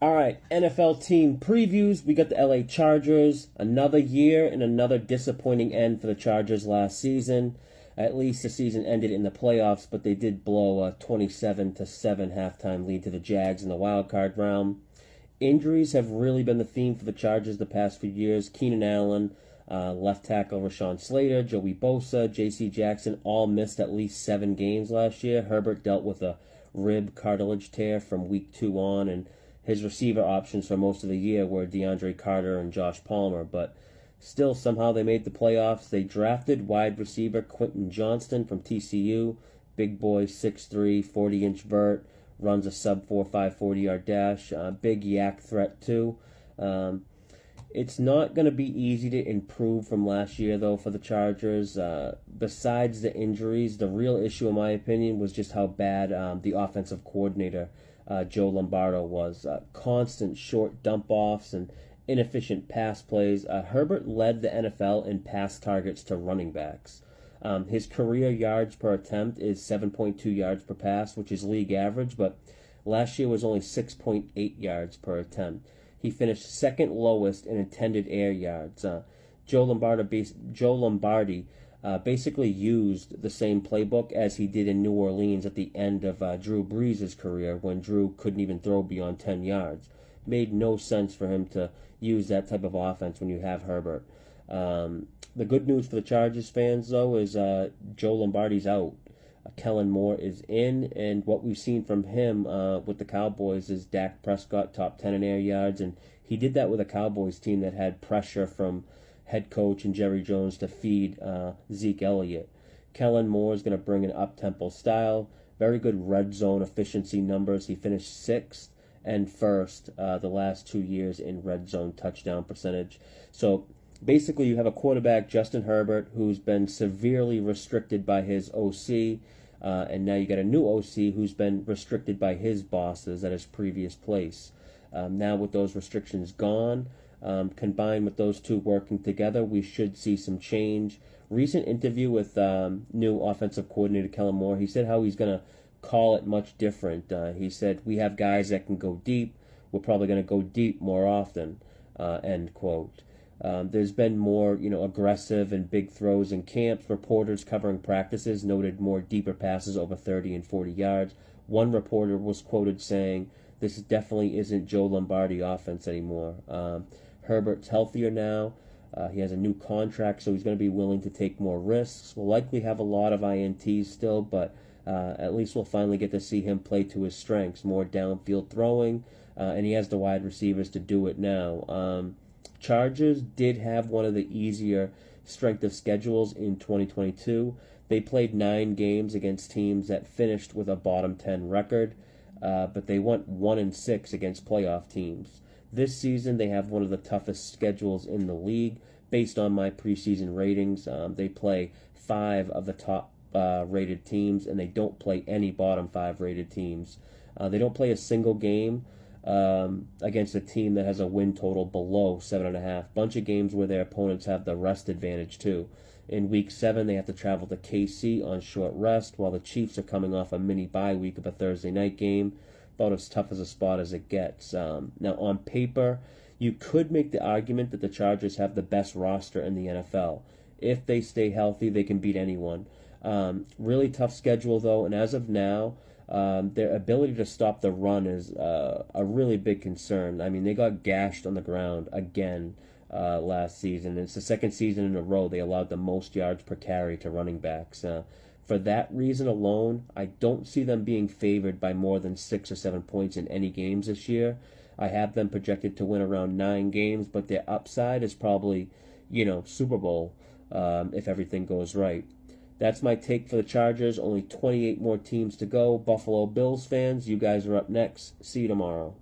All right, NFL team previews. We got the LA Chargers. Another year and another disappointing end for the Chargers last season. At least the season ended in the playoffs, but they did blow a 27-7 halftime lead to the Jags in the wild card round. Injuries have really been the theme for the Chargers the past few years. Keenan Allen, left tackle Rashawn Slater, Joey Bosa, J.C. Jackson all missed at least 7 games last year. Herbert dealt with a rib cartilage tear from week 2 on, and his receiver options for most of the year were DeAndre Carter and Josh Palmer, but still somehow they made the playoffs. They drafted wide receiver Quentin Johnston from TCU, big boy, 6'3", 40-inch vert, runs a sub-4.5 40-yard dash, big yak threat too. It's not going to be easy to improve from last year, though, for the Chargers. Besides the injuries, the real issue, in my opinion, was just how bad the offensive coordinator, Joe Lombardo, was. Constant short dump-offs and inefficient pass plays. Herbert led the NFL in pass targets to running backs. His career yards per attempt is 7.2 yards per pass, which is league average, but last year was only 6.8 yards per attempt. He finished second lowest in intended air yards. Joe Lombardi basically used the same playbook as he did in New Orleans at the end of Drew Brees' career, when Drew couldn't even throw beyond 10 yards. Made no sense for him to use that type of offense when you have Herbert. The good news for the Chargers fans, though, is Joe Lombardi's out. Kellen Moore is in, and what we've seen from him with the Cowboys is Dak Prescott top 10 in air yards, and he did that with a Cowboys team that had pressure from head coach and Jerry Jones to feed Zeke Elliott. Kellen Moore is going to bring an up-tempo style, very good red zone efficiency numbers. He finished 6th and 1st the last 2 years in red zone touchdown percentage. So basically, you have a quarterback, Justin Herbert, who's been severely restricted by his OC, and now you got a new OC who's been restricted by his bosses at his previous place. Now with those restrictions gone, combined with those two working together, we should see some change. Recent interview with new offensive coordinator Kellen Moore, he said how he's going to call it much different. He said, we have guys that can go deep. We're probably going to go deep more often, end quote. There's been more, aggressive and big throws in camps. Reporters covering practices noted more deeper passes over 30 and 40 yards. One reporter was quoted saying, this definitely isn't Joe Lombardi offense anymore. Herbert's healthier now. He has a new contract, so he's going to be willing to take more risks. We'll likely have a lot of INTs still, but at least we'll finally get to see him play to his strengths, more downfield throwing, and he has the wide receivers to do it now. Chargers did have one of the easier strength of schedules in 2022. They played 9 games against teams that finished with a bottom 10 record, but they went 1-6 against playoff teams. This season, they have one of the toughest schedules in the league. Based on my preseason ratings, they play 5 of the top rated teams, and they don't play any bottom 5 rated teams. They don't play a single game against a team that has a win total below 7.5. Bunch of games where their opponents have the rest advantage too. In week 7, they have to travel to KC on short rest, while the Chiefs are coming off a mini bye week of a Thursday night game. About as tough as a spot as it gets. Now, on paper, you could make the argument that the Chargers have the best roster in the NFL. If they stay healthy, they can beat anyone. Really tough schedule, though, and as of now, their ability to stop the run is a really big concern. I mean, they got gashed on the ground again last season. It's the second season in a row they allowed the most yards per carry to running backs. For that reason alone, I don't see them being favored by more than 6 or 7 points in any games this year. I have them projected to win around 9 games, but their upside is probably, Super Bowl if everything goes right. That's my take for the Chargers. Only 28 more teams to go. Buffalo Bills fans, you guys are up next. See you tomorrow.